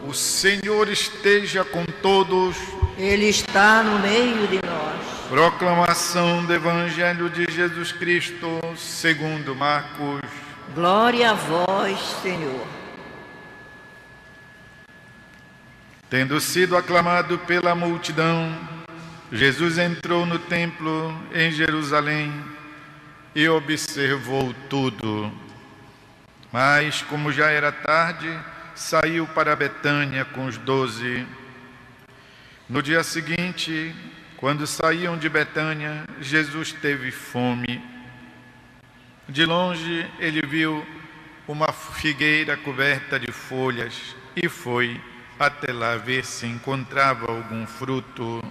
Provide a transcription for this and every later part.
O Senhor esteja com todos. Ele está no meio de nós. Proclamação do Evangelho de Jesus Cristo, segundo Marcos. Glória a vós, Senhor. Tendo sido aclamado pela multidão, Jesus entrou no templo em Jerusalém e observou tudo. Mas, como já era tarde, saiu para Betânia com os 12. No dia seguinte, quando saíam de Betânia, Jesus teve fome. De longe, ele viu uma figueira coberta de folhas e foi até lá ver se encontrava algum fruto.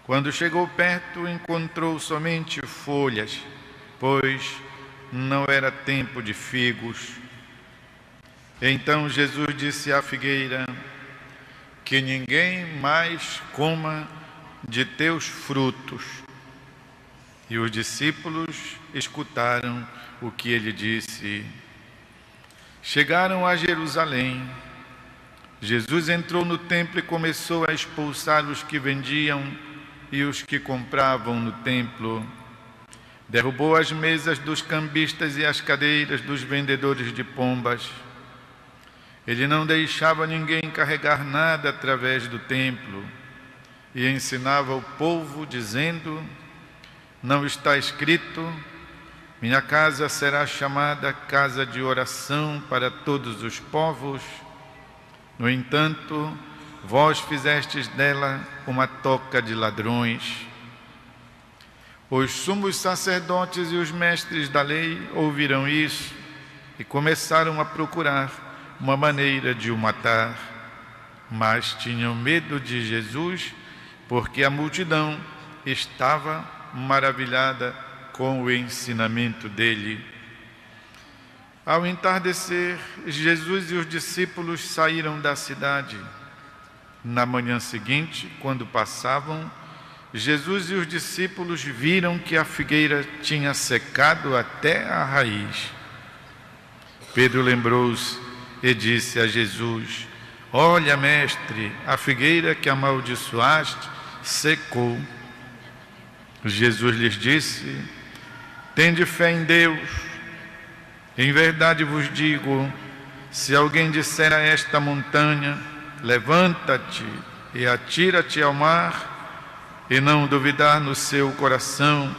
Quando chegou perto, encontrou somente folhas, pois não era tempo de figos. Então Jesus disse à figueira: que ninguém mais coma de teus frutos. E os discípulos escutaram o que ele disse. Chegaram a Jerusalém. Jesus entrou no templo e começou a expulsar os que vendiam e os que compravam no templo. Derrubou as mesas dos cambistas e as cadeiras dos vendedores de pombas. Ele não deixava ninguém carregar nada através do templo e ensinava o povo, dizendo: não está escrito, minha casa será chamada casa de oração para todos os povos? No entanto, vós fizestes dela uma toca de ladrões. Os sumos sacerdotes e os mestres da lei ouviram isso e começaram a procurar uma maneira de o matar, mas tinham medo de Jesus, porque a multidão estava maravilhada com o ensinamento dele. Ao entardecer, Jesus e os discípulos saíram da cidade. Na manhã seguinte, quando passavam, Jesus e os discípulos viram que a figueira tinha secado até a raiz. Pedro lembrou-se e disse a Jesus: olha, mestre, a figueira que amaldiçoaste secou. Jesus lhes disse: tende fé em Deus. Em verdade vos digo, se alguém disser a esta montanha: levanta-te e atira-te ao mar, e não duvidar no seu coração,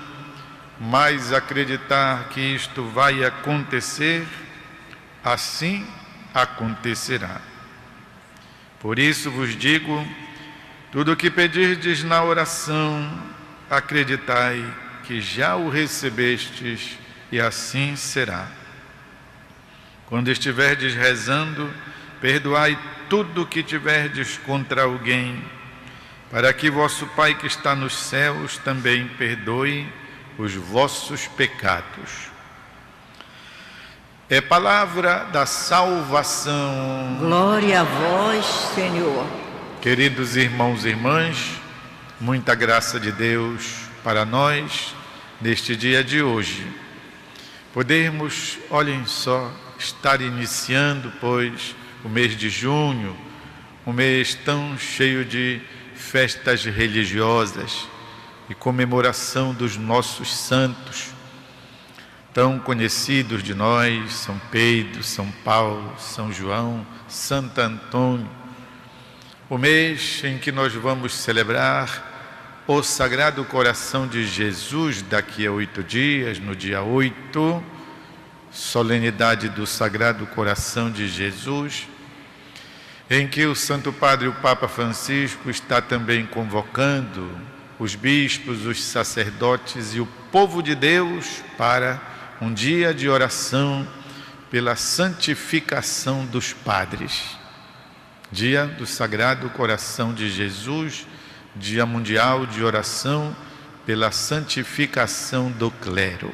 mas acreditar que isto vai acontecer, assim acontecerá. Por isso vos digo, tudo o que pedirdes na oração, acreditai que já o recebestes, e assim será. Quando estiverdes rezando, perdoai tudo o que tiverdes contra alguém, para que vosso Pai que está nos céus também perdoe os vossos pecados. É palavra da salvação. Glória a vós, Senhor. Queridos irmãos e irmãs, muita graça de Deus para nós neste dia de hoje. Podermos, olhem só, estar iniciando, pois, o mês de junho, um mês tão cheio de festas religiosas e comemoração dos nossos santos, tão conhecidos de nós: São Pedro, São Paulo, São João, Santo Antônio. O mês em que nós vamos celebrar o Sagrado Coração de Jesus daqui a 8 dias, no dia 8, solenidade do Sagrado Coração de Jesus, em que o Santo Padre, o Papa Francisco, está também convocando os bispos, os sacerdotes e o povo de Deus para um dia de oração pela santificação dos padres. Dia do Sagrado Coração de Jesus, Dia Mundial de Oração pela santificação do clero.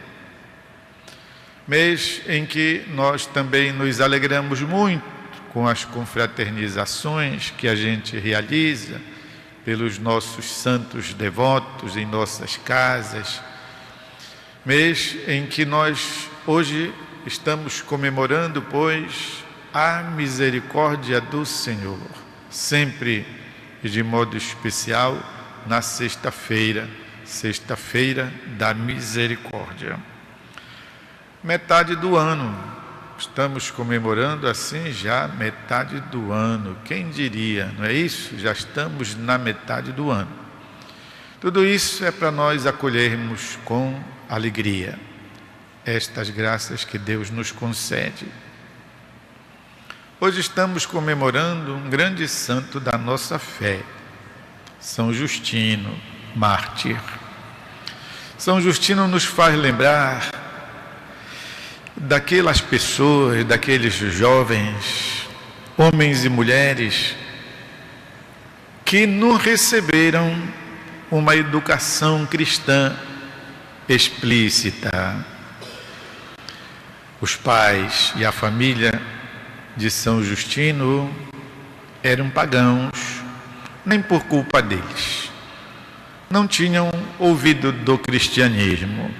Mês em que nós também nos alegramos muito com as confraternizações que a gente realiza pelos nossos santos devotos em nossas casas. Mês em que nós hoje estamos comemorando, pois, a misericórdia do Senhor, sempre e de modo especial na sexta-feira, sexta-feira da misericórdia. Metade do ano, estamos comemorando assim já metade do ano, quem diria, não é isso? Já estamos na metade do ano. Tudo isso é para nós acolhermos com alegria estas graças que Deus nos concede. Hoje estamos comemorando um grande santo da nossa fé, São Justino, mártir. São Justino nos faz lembrar daquelas pessoas, daqueles jovens, homens e mulheres, que não receberam uma educação cristã explícita. Os pais e a família de São Justino eram pagãos, nem por culpa deles. Não tinham ouvido do cristianismo.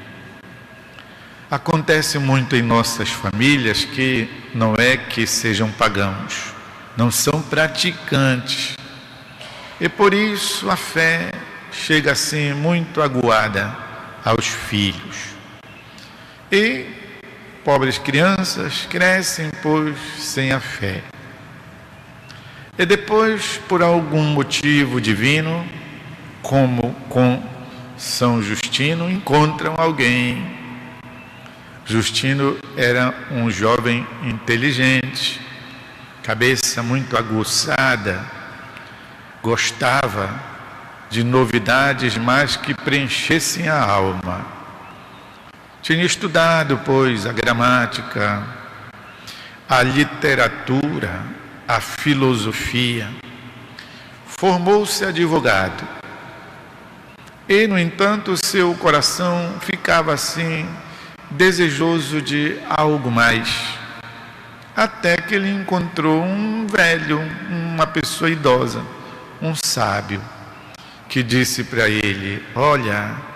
Acontece muito em nossas famílias que não é que sejam pagãos, não são praticantes. E por isso a fé chega assim muito aguada aos filhos. E pobres crianças crescem, pois, sem a fé. E depois, por algum motivo divino, como com São Justino, encontram alguém. Justino era um jovem inteligente, cabeça muito aguçada, gostava de novidades, mas que preenchessem a alma. Tinha estudado, pois, a gramática, a literatura, a filosofia. Formou-se advogado. E, no entanto, seu coração ficava assim, desejoso de algo mais. Até que ele encontrou um velho, uma pessoa idosa, um sábio, que disse para ele: olha,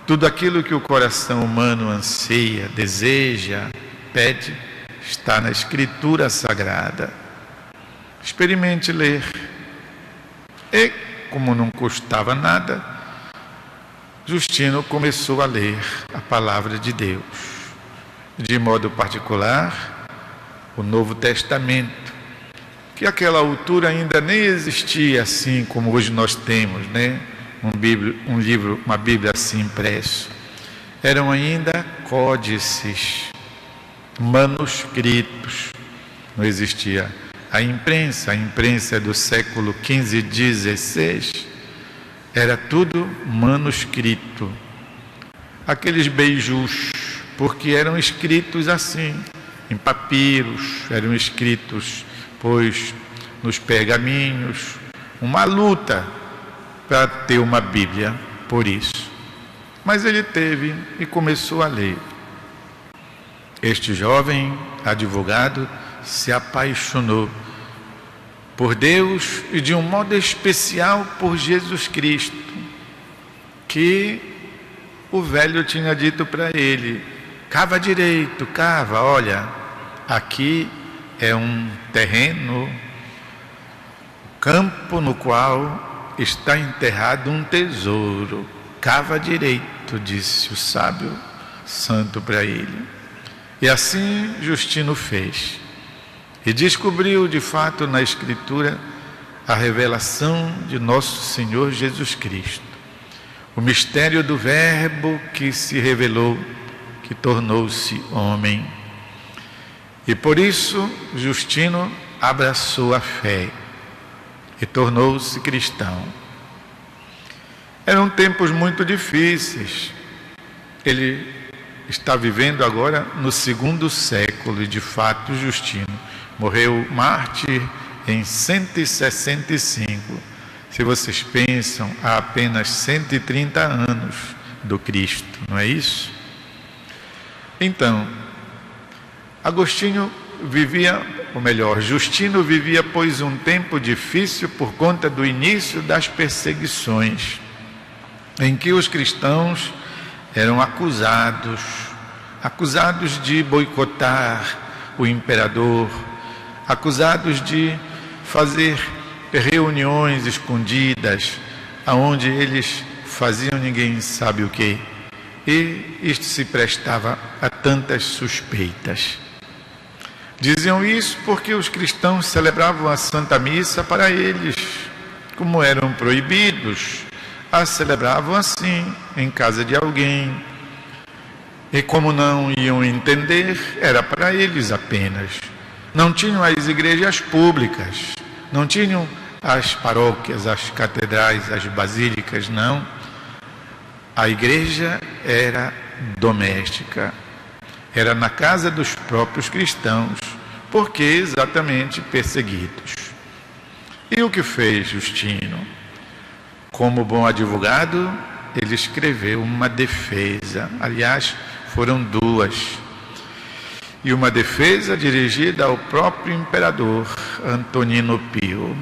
tudo aquilo que o coração humano anseia, deseja, pede, está na Escritura Sagrada. Experimente ler. E, como não custava nada, Justino começou a ler a palavra de Deus. De modo particular, o Novo Testamento, que àquela altura ainda nem existia assim como hoje nós temos, né? Um livro, uma Bíblia assim impresso. Eram ainda códices, manuscritos. Não existia a imprensa é do século XV e XVI. Era tudo manuscrito. Aqueles beijus, porque eram escritos assim, em papiros, eram escritos, pois, nos pergaminhos. Uma luta para ter uma Bíblia, por isso. Mas ele teve e começou a ler. Este jovem advogado se apaixonou por Deus e de um modo especial por Jesus Cristo, que o velho tinha dito para ele: cava direito, cava, olha, aqui é um terreno, campo no qual está enterrado um tesouro. Cava direito, disse o sábio santo para ele. E assim Justino fez. E descobriu de fato na Escritura a revelação de nosso Senhor Jesus Cristo. O mistério do Verbo que se revelou, que tornou-se homem. E por isso Justino abraçou a fé e tornou-se cristão. Eram tempos muito difíceis. Ele está vivendo agora no 2º século e, de fato, Justino morreu mártir em 165. Se vocês pensam, há apenas 130 anos do Cristo, não é isso? Então, Justino vivia, pois, um tempo difícil por conta do início das perseguições, em que os cristãos eram acusados de boicotar o imperador, acusados de fazer reuniões escondidas, aonde eles faziam ninguém sabe o quê. E isto se prestava a tantas suspeitas. Diziam isso porque os cristãos celebravam a Santa Missa para eles, como eram proibidos, a celebravam assim, em casa de alguém. E como não iam entender, era para eles apenas. Não tinham as igrejas públicas, não tinham as paróquias, as catedrais, as basílicas, não. A igreja era doméstica, era na casa dos próprios cristãos, porque exatamente perseguidos. E o que fez Justino? Como bom advogado, ele escreveu uma defesa, aliás, foram duas, e uma defesa dirigida ao próprio imperador Antonino Pio.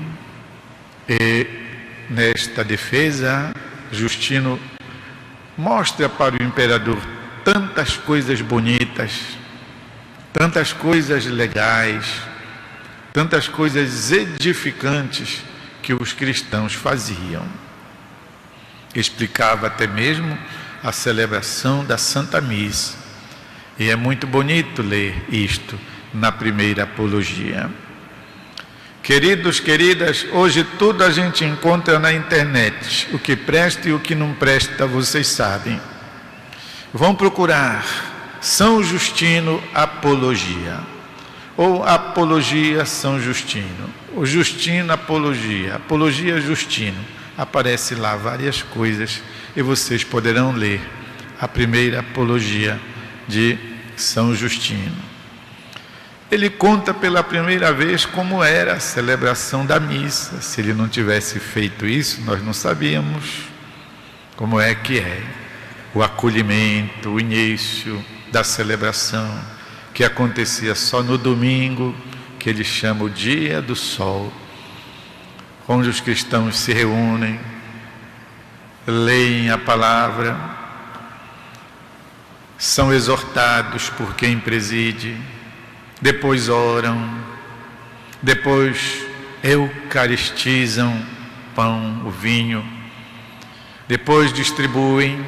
E nesta defesa, Justino mostra para o imperador tantas coisas bonitas, tantas coisas legais, tantas coisas edificantes que os cristãos faziam. Explicava até mesmo a celebração da Santa Missa. E é muito bonito ler isto na primeira apologia. Queridos, queridas, hoje tudo a gente encontra na internet. O que presta e o que não presta, vocês sabem. Vão procurar São Justino Apologia, ou Apologia São Justino, ou Justino Apologia, Apologia Justino. Aparece lá várias coisas e vocês poderão ler a primeira apologia de São Justino. Ele conta pela primeira vez como era a celebração da missa. Se ele não tivesse feito isso, nós não sabíamos como é que é o acolhimento, o início da celebração, que acontecia só no domingo, que ele chama o Dia do Sol, onde os cristãos se reúnem, leem a palavra, são exortados por quem preside, depois oram, depois eucaristizam pão, o vinho, depois distribuem,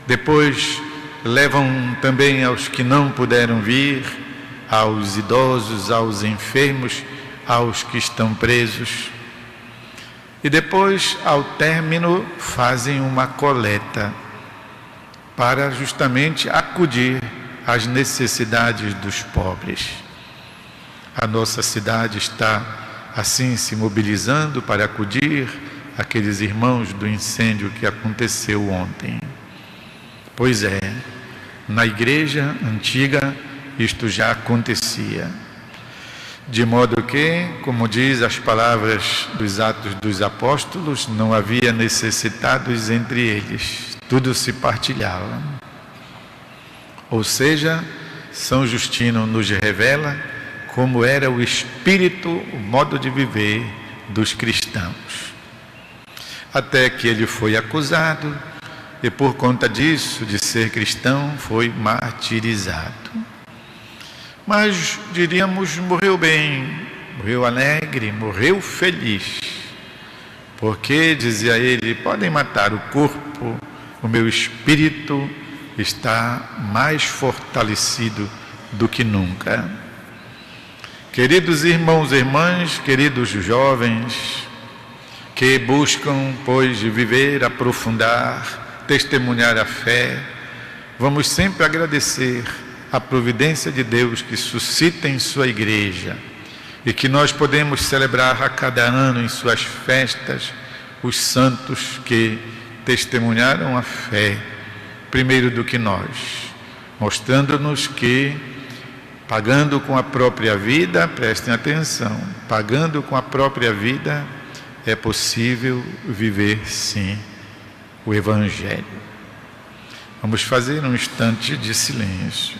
depois levam também aos que não puderam vir, aos idosos, aos enfermos, aos que estão presos. E depois, ao término, fazem uma coleta para justamente acudir às necessidades dos pobres. A nossa cidade está assim se mobilizando para acudir aqueles irmãos do incêndio que aconteceu ontem. Pois é, na igreja antiga isto já acontecia. De modo que, como diz as palavras dos Atos dos Apóstolos, não havia necessitados entre eles, tudo se partilhava. Ou seja, São Justino nos revela como era o espírito, o modo de viver dos cristãos. Até que ele foi acusado e por conta disso, de ser cristão, foi martirizado. Mas, diríamos, morreu bem, morreu alegre, morreu feliz. Porque, dizia ele, podem matar o corpo, o meu espírito está mais fortalecido do que nunca. Queridos irmãos e irmãs, queridos jovens, que buscam, pois, viver, aprofundar, testemunhar a fé, vamos sempre agradecer a providência de Deus que suscita em sua igreja e que nós podemos celebrar a cada ano em suas festas os santos que testemunharam a fé primeiro do que nós, mostrando-nos que pagando com a própria vida, prestem atenção, pagando com a própria vida é possível viver sim o Evangelho. Vamos fazer um instante de silêncio.